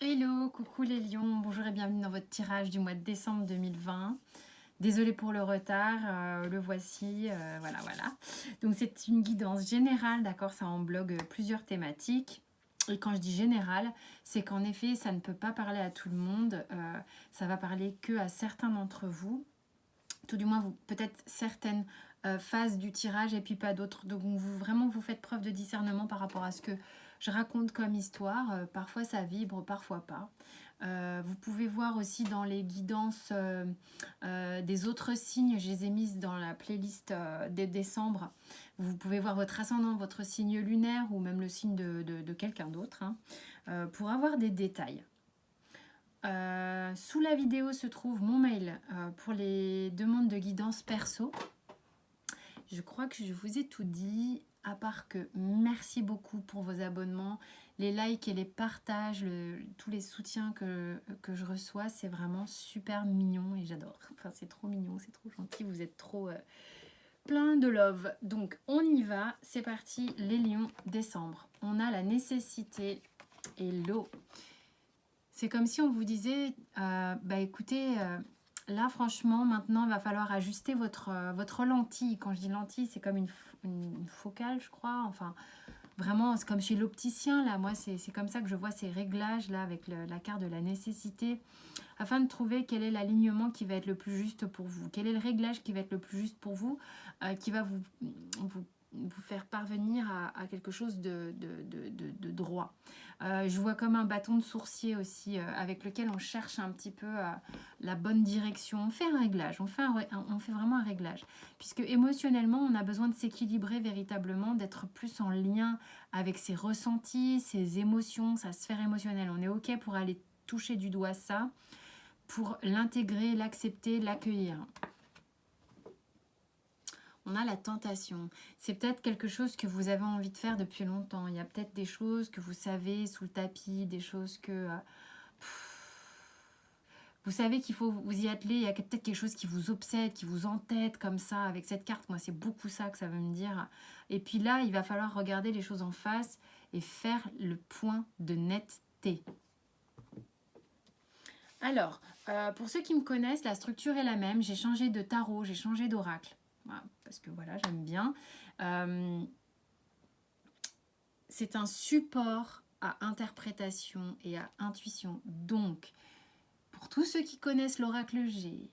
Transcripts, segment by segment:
Hello, coucou les lions, bonjour et bienvenue dans votre tirage du mois de décembre 2020. Désolée pour le retard, le voici, voilà. Donc c'est une guidance générale, d'accord, ça englobe plusieurs thématiques. Et quand je dis générale, c'est qu'en effet, ça ne peut pas parler à tout le monde, ça va parler que à certains d'entre vous, tout du moins peut-être certaines phases du tirage et puis pas d'autres. Donc vraiment, vous faites preuve de discernement par rapport à ce que je raconte comme histoire. Parfois ça vibre, parfois pas. Vous pouvez voir aussi dans les guidances des autres signes, je les ai mises dans la playlist de décembre. Vous pouvez voir votre ascendant, votre signe lunaire ou même le signe de quelqu'un d'autre, hein, pour avoir des détails. Sous la vidéo se trouve mon mail pour les demandes de guidance perso. Je crois que je vous ai tout dit, à part que merci beaucoup pour vos abonnements, les likes et les partages, tous les soutiens que je reçois, c'est vraiment super mignon et j'adore. Enfin, c'est trop mignon, c'est trop gentil, vous êtes trop plein de love. Donc, on y va, c'est parti, les lions, décembre. On a la nécessité et l'eau. C'est comme si on vous disait, bah écoutez, là franchement, maintenant, il va falloir ajuster votre lentille. Quand je dis lentille, c'est comme une focale, je crois. Enfin, vraiment, c'est comme chez l'opticien, là. Moi, c'est comme ça que je vois ces réglages, là, avec la carte de la nécessité, afin de trouver quel est l'alignement qui va être le plus juste pour vous. Quel est le réglage qui va être le plus juste pour vous, qui va vous faire parvenir à quelque chose de droit. Je vois comme un bâton de sourcier aussi, avec lequel on cherche un petit peu la bonne direction. On fait un réglage, on fait vraiment un réglage. Puisque émotionnellement, on a besoin de s'équilibrer véritablement, d'être plus en lien avec ses ressentis, ses émotions, sa sphère émotionnelle. On est OK pour aller toucher du doigt ça, pour l'intégrer, l'accepter, l'accueillir. On a la tentation. C'est peut-être quelque chose que vous avez envie de faire depuis longtemps. Il y a peut-être des choses que vous savez sous le tapis, des choses que vous savez qu'il faut vous y atteler. Il y a peut-être quelque chose qui vous obsède, qui vous entête comme ça. Avec cette carte, moi, c'est beaucoup ça que ça veut me dire. Et puis là, il va falloir regarder les choses en face et faire le point de netteté. Alors, pour ceux qui me connaissent, la structure est la même. J'ai changé de tarot, j'ai changé d'oracle. Voilà, parce que voilà, j'aime bien. C'est un support à interprétation et à intuition. Donc, pour tous ceux qui connaissent l'oracle G,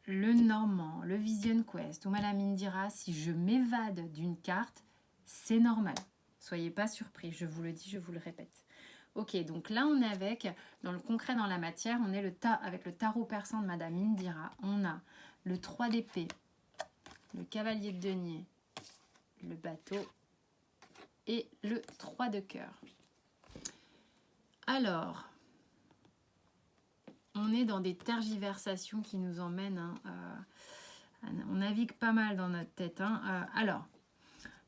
le Normand, le Vision Quest ou Madame Indira, si je m'évade d'une carte, c'est normal. Soyez pas surpris, je vous le dis, je vous le répète. Ok, donc là on est avec, dans le concret, dans la matière, on est avec le tarot persan de Madame Indira. On a le 3 d'épée, le cavalier de denier, le bateau et le 3 de cœur. Alors, on est dans des tergiversations qui nous emmènent, on navigue pas mal dans notre tête. Alors,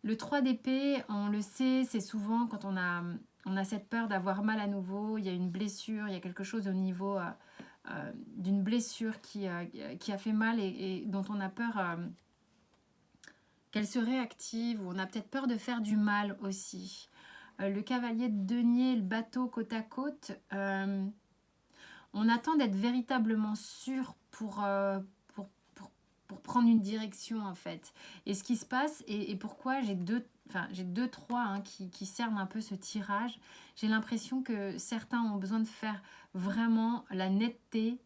le 3 d'épée, on le sait, c'est souvent quand on a cette peur d'avoir mal à nouveau, il y a une blessure, il y a quelque chose au niveau d'une blessure qui a fait mal et dont on a peur qu'elle se réactive, ou on a peut-être peur de faire du mal aussi. Le cavalier de denier, le bateau côte à côte, on attend d'être véritablement sûr pour prendre une direction en fait. Et ce qui se passe, et pourquoi j'ai deux, trois qui cernent un peu ce tirage, j'ai l'impression que certains ont besoin de faire vraiment la netteté.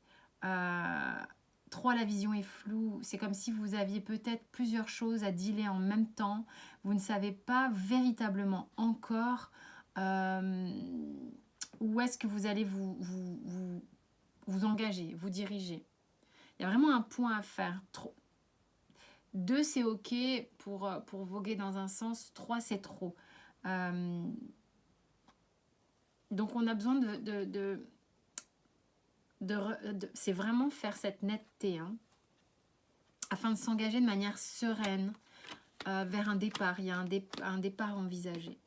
3, la vision est floue. C'est comme si vous aviez peut-être plusieurs choses à dealer en même temps. Vous ne savez pas véritablement encore où est-ce que vous allez vous engager, vous diriger. Il y a vraiment un point à faire. 2, c'est ok pour voguer dans un sens. 3, c'est trop. Donc, on a besoin c'est vraiment faire cette netteté, afin de s'engager de manière sereine vers un départ. Il y a un départ envisagé.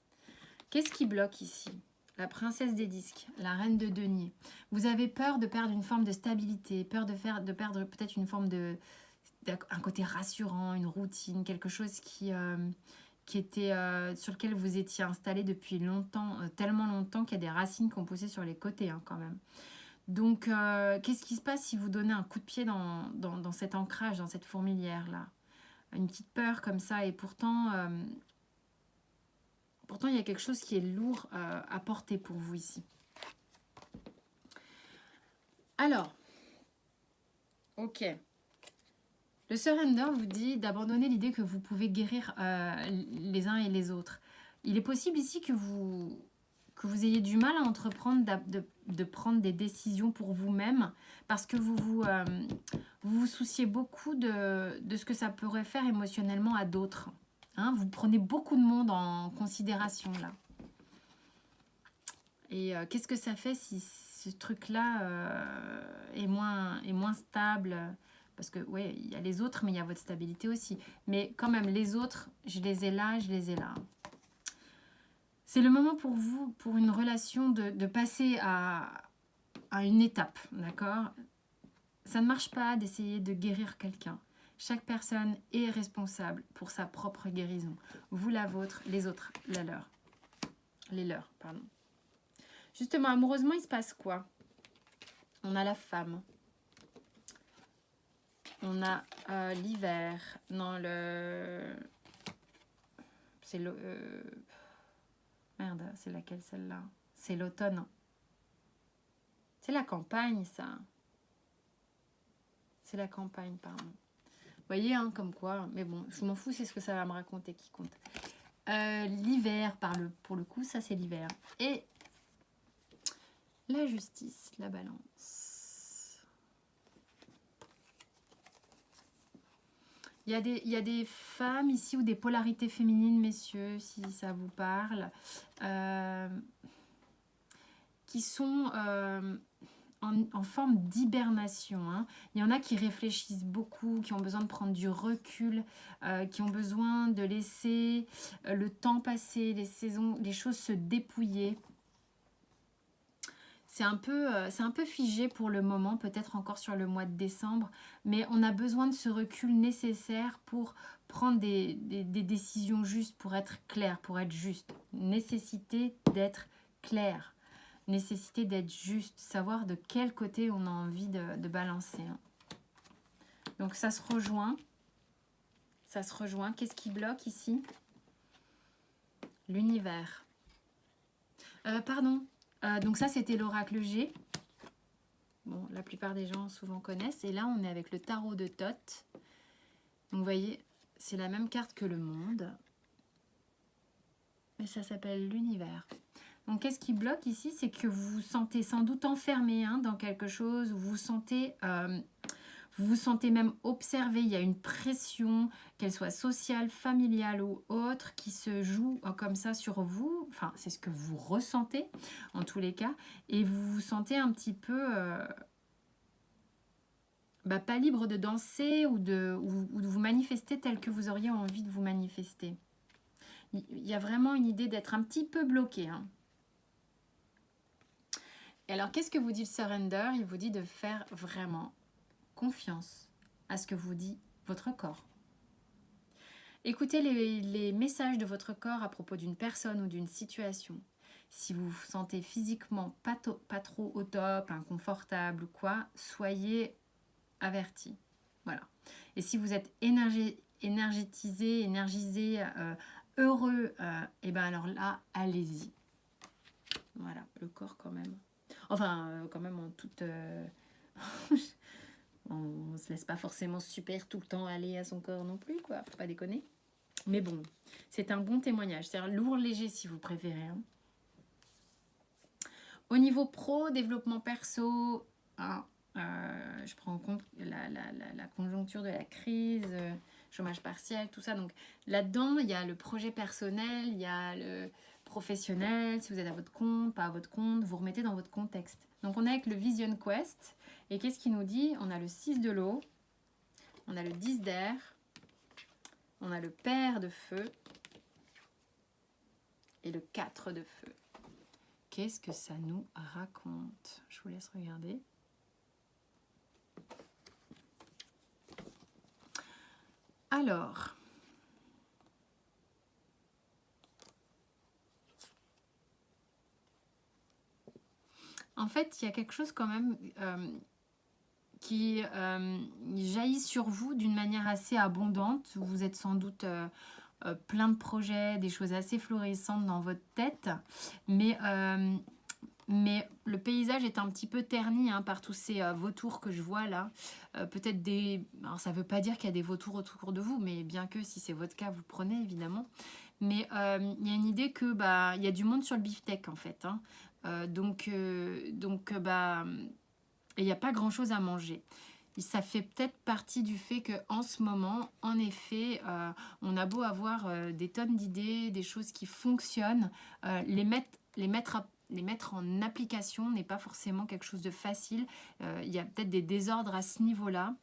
Qu'est-ce qui bloque ici ? La princesse des disques, la reine de denier. Vous avez peur de perdre une forme de stabilité, peur de perdre peut-être une forme un côté rassurant, une routine, quelque chose qui sur lequel vous étiez installé depuis longtemps, tellement longtemps qu'il y a des racines qui ont poussé sur les côtés hein, quand même. Donc, qu'est-ce qui se passe si vous donnez un coup de pied dans cet ancrage, dans cette fourmilière-là? Une petite peur comme ça, et pourtant, il y a quelque chose qui est lourd à porter pour vous ici. Alors, ok. Le surrender vous dit d'abandonner l'idée que vous pouvez guérir les uns et les autres. Il est possible ici que vous ayez du mal à entreprendre de prendre des décisions pour vous-même parce que vous souciez beaucoup de ce que ça pourrait faire émotionnellement à d'autres. Hein, vous prenez beaucoup de monde en considération là. Et qu'est-ce que ça fait si ce truc-là est moins stable? Parce que oui, il y a les autres, mais il y a votre stabilité aussi. Mais quand même, les autres, je les ai là, je les ai là. C'est le moment pour vous, pour une relation, de passer à une étape, d'accord? Ça ne marche pas d'essayer de guérir quelqu'un. Chaque personne est responsable pour sa propre guérison. Vous la vôtre, les autres la leur. Les leurs, pardon. Justement, amoureusement, il se passe quoi? On a la femme. On a l'hiver. Non, c'est le... Merde, c'est laquelle celle-là? C'est l'automne. C'est la campagne, ça. C'est la campagne, pardon. Vous voyez, hein, comme quoi. Mais bon, je m'en fous, c'est ce que ça va me raconter qui compte. L'hiver, pour le coup, ça c'est l'hiver. Et la justice, la balance. Il y a des femmes ici ou des polarités féminines, messieurs, si ça vous parle, qui sont en forme d'hibernation. Hein. Il y en a qui réfléchissent beaucoup, qui ont besoin de prendre du recul, qui ont besoin de laisser le temps passer, les choses se dépouiller. C'est un peu figé pour le moment, peut-être encore sur le mois de décembre, mais on a besoin de ce recul nécessaire pour prendre des décisions justes, pour être clair, pour être juste. Nécessité d'être clair, nécessité d'être juste, savoir de quel côté on a envie de balancer. Hein. Donc ça se rejoint. Qu'est-ce qui bloque ici? L'univers. Pardon. Donc ça, c'était l'oracle G. Bon, la plupart des gens souvent connaissent. Et là, on est avec le tarot de Thoth. Donc, vous voyez, c'est la même carte que le monde. Mais ça s'appelle l'univers. Donc, qu'est-ce qui bloque ici? C'est que vous vous sentez sans doute enfermé hein, dans quelque chose. Vous vous sentez même observé. Il y a une pression, qu'elle soit sociale, familiale ou autre, qui se joue comme ça sur vous. Enfin, c'est ce que vous ressentez en tous les cas. Et vous vous sentez un petit peu pas libre de danser ou de vous manifester tel que vous auriez envie de vous manifester. Il y a vraiment une idée d'être un petit peu bloqué. Hein. Et alors, qu'est-ce que vous dit le surrender? Il vous dit de faire vraiment confiance à ce que vous dit votre corps. Écoutez les messages de votre corps à propos d'une personne ou d'une situation. Si vous vous sentez physiquement pas trop au top, inconfortable ou quoi, soyez avertis. Voilà. Et si vous êtes énergisé, heureux, et ben alors là, allez-y. Voilà, le corps quand même. Enfin, quand même en toute... on se laisse pas forcément super tout le temps aller à son corps non plus, quoi. Faut pas déconner. Mais bon, c'est un bon témoignage. C'est un lourd léger si vous préférez. Hein. Au niveau pro, développement perso, hein, je prends en compte la conjoncture de la crise, chômage partiel, tout ça. Donc là-dedans, il y a le projet personnel, il y a le professionnel. Si vous êtes à votre compte, pas à votre compte, vous remettez dans votre contexte. Donc on est avec le Vision Quest. Et qu'est-ce qu'il nous dit? On a le 6 de l'eau, on a le 10 d'air, on a le pair de feu et le 4 de feu. Qu'est-ce que ça nous raconte? Je vous laisse regarder. Alors, En fait, il y a quelque chose quand même qui jaillit sur vous d'une manière assez abondante. Vous êtes sans doute plein de projets, des choses assez florissantes dans votre tête, mais le paysage est un petit peu terni hein, par tous ces vautours que je vois là. Peut-être des... Alors, ça ne veut pas dire qu'il y a des vautours autour de vous, mais bien que si c'est votre cas, vous prenez évidemment. Mais il y a une idée que bah, il y a du monde sur le beefsteak en fait. Hein. Bah, il n'y a pas grand-chose à manger. Ça fait peut-être partie du fait qu'en ce moment, en effet, on a beau avoir des tonnes d'idées, des choses qui fonctionnent, les mettre en application n'est pas forcément quelque chose de facile. Il y a peut-être des désordres à ce niveau-là.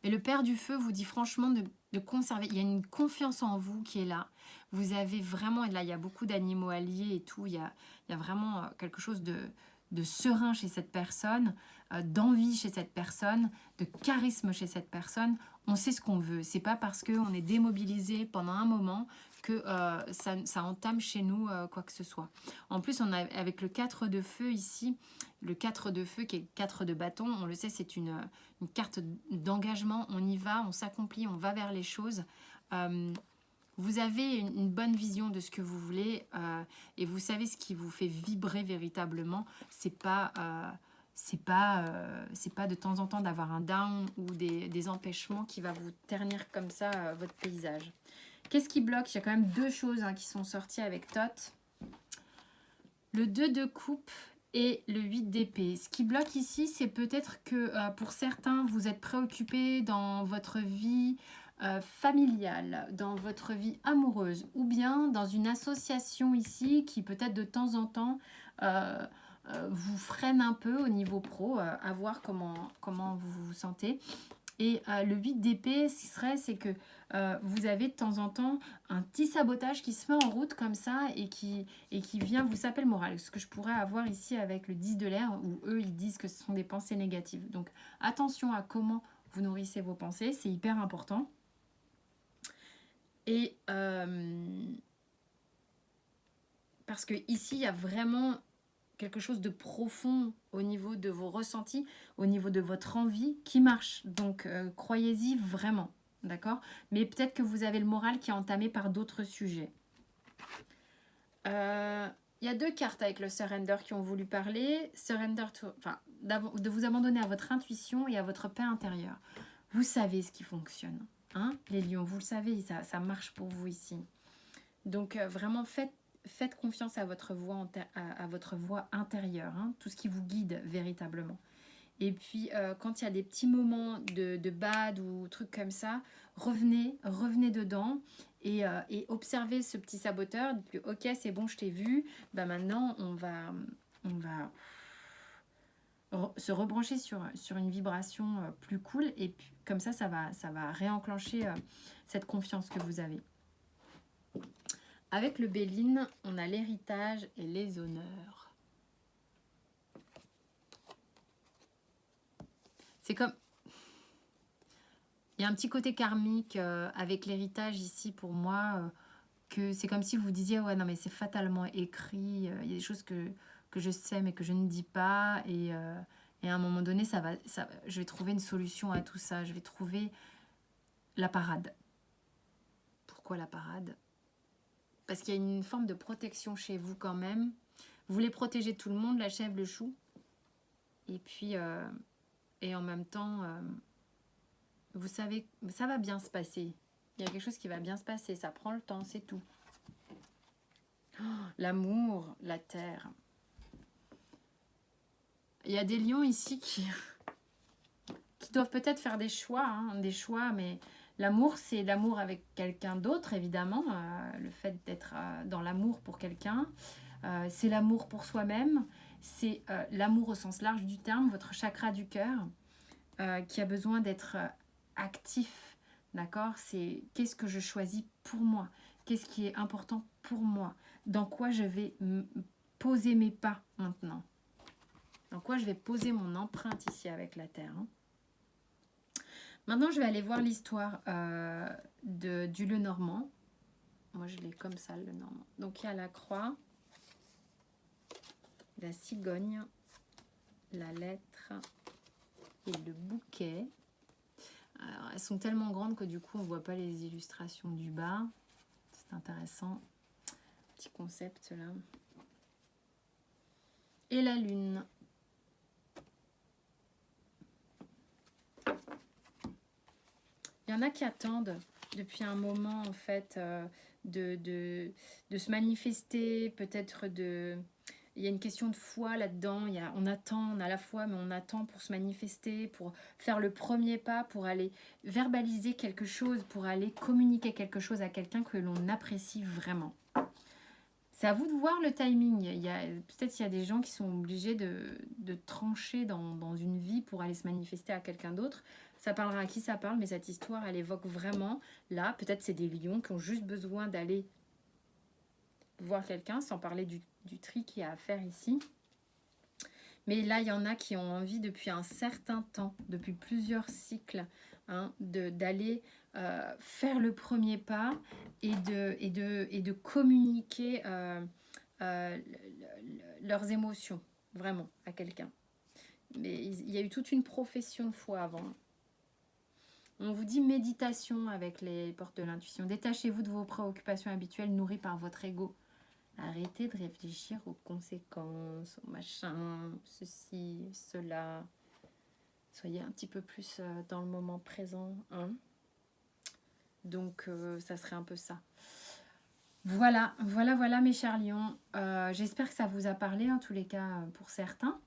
Mais le Père du Feu vous dit franchement de conserver. Il y a une confiance en vous qui est là. Vous avez vraiment, et là il y a beaucoup d'animaux alliés et tout, il y a vraiment quelque chose de serein chez cette personne, d'envie chez cette personne, de charisme chez cette personne. On sait ce qu'on veut. C'est pas parce qu'on est démobilisé pendant un moment que ça entame chez nous quoi que ce soit. En plus, on a avec le 4 de feu ici, le 4 de feu qui est 4 de bâton, on le sait, c'est une carte d'engagement. On y va, on s'accomplit, on va vers les choses. Vous avez une bonne vision de ce que vous voulez et vous savez ce qui vous fait vibrer véritablement. C'est pas de temps en temps d'avoir un down ou des empêchements qui va vous ternir comme ça votre paysage. Qu'est-ce qui bloque? Il y a quand même deux choses hein, qui sont sorties avec Tot. Le 2 de coupe et le 8 d'épée. Ce qui bloque ici, c'est peut-être que pour certains, vous êtes préoccupés dans votre vie familiale, dans votre vie amoureuse, ou bien dans une association ici qui peut-être de temps en temps vous freine un peu au niveau pro, à voir comment vous vous sentez. Et le 8 d'épée, ce qui serait, c'est que vous avez de temps en temps un petit sabotage qui se met en route comme ça et qui vient vous saper le moral. Ce que je pourrais avoir ici avec le 10 de l'air, où eux, ils disent que ce sont des pensées négatives. Donc, attention à comment vous nourrissez vos pensées, c'est hyper important. Et parce que ici, il y a vraiment quelque chose de profond au niveau de vos ressentis, au niveau de votre envie qui marche. Donc, croyez-y vraiment, d'accord? Mais peut-être que vous avez le moral qui est entamé par d'autres sujets. Il y a deux cartes avec le surrender qui ont voulu parler. Surrender, de vous abandonner à votre intuition et à votre paix intérieure. Vous savez ce qui fonctionne, hein, les lions, vous le savez, ça marche pour vous ici. Donc, vraiment, faites confiance à votre voix intérieure, hein, tout ce qui vous guide véritablement. Et puis, quand il y a des petits moments de bad ou trucs comme ça, revenez dedans et observez ce petit saboteur. Dites-lui, ok, c'est bon, je t'ai vu. Bah, maintenant, on va se rebrancher sur une vibration plus cool. Et puis, comme ça va réenclencher cette confiance que vous avez. Avec le Béline, on a l'héritage et les honneurs. C'est comme... Il y a un petit côté karmique avec l'héritage ici pour moi, que c'est comme si vous disiez, ouais, non, mais c'est fatalement écrit, il y a des choses que je sais mais que je ne dis pas, et à un moment donné, je vais trouver une solution à tout ça, je vais trouver la parade. Pourquoi la parade? Parce qu'il y a une forme de protection chez vous quand même. Vous voulez protéger tout le monde, la chèvre, le chou. Et puis, et en même temps, vous savez, ça va bien se passer. Il y a quelque chose qui va bien se passer. Ça prend le temps, c'est tout. Oh, l'amour, la terre. Il y a des lions ici qui doivent peut-être faire des choix, mais l'amour, c'est l'amour avec quelqu'un d'autre, évidemment. Le fait d'être dans l'amour pour quelqu'un, c'est l'amour pour soi-même, c'est l'amour au sens large du terme, votre chakra du cœur, qui a besoin d'être actif, d'accord? C'est qu'est-ce que je choisis pour moi? Qu'est-ce qui est important pour moi? Dans quoi je vais poser mes pas maintenant? Dans quoi je vais poser mon empreinte ici avec la terre, hein? Maintenant, je vais aller voir l'histoire du Lenormand. Moi, je l'ai comme ça, le Lenormand. Donc, il y a la croix, la cigogne la lettre et le bouquet. Alors, elles sont tellement grandes que du coup on ne voit pas les illustrations du bas. C'est intéressant. Petit concept là. Et la lune. Il y en a qui attendent depuis un moment en fait de se manifester, peut-être de... Il y a une question de foi là-dedans, on attend, on a la foi, mais on attend pour se manifester, pour faire le premier pas, pour aller verbaliser quelque chose, pour aller communiquer quelque chose à quelqu'un que l'on apprécie vraiment. C'est à vous de voir le timing. Peut-être qu'il y a des gens qui sont obligés de trancher dans une vie pour aller se manifester à quelqu'un d'autre. Ça parlera à qui ça parle, mais cette histoire, elle évoque vraiment, là, peut-être c'est des lions qui ont juste besoin d'aller voir quelqu'un, sans parler du tri qu'il y a à faire ici. Mais là, il y en a qui ont envie depuis un certain temps, depuis plusieurs cycles, hein, d'aller faire le premier pas et de communiquer leurs émotions, vraiment, à quelqu'un. Mais il y a eu toute une profession de foi avant. On vous dit méditation avec les portes de l'intuition. Détachez-vous de vos préoccupations habituelles nourries par votre ego. Arrêtez de réfléchir aux conséquences, aux machins, ceci, cela. Soyez un petit peu plus dans le moment présent. Hein. Donc, ça serait un peu ça. Voilà mes chers lions. J'espère que ça vous a parlé, en tous les cas, pour certains.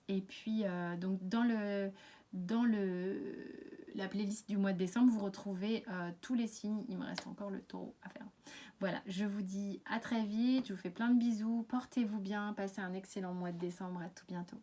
Et puis, donc, dans la playlist du mois de décembre, vous retrouvez tous les signes. Il me reste encore le taureau à faire. Voilà, je vous dis à très vite. Je vous fais plein de bisous. Portez-vous bien. Passez un excellent mois de décembre. À tout bientôt.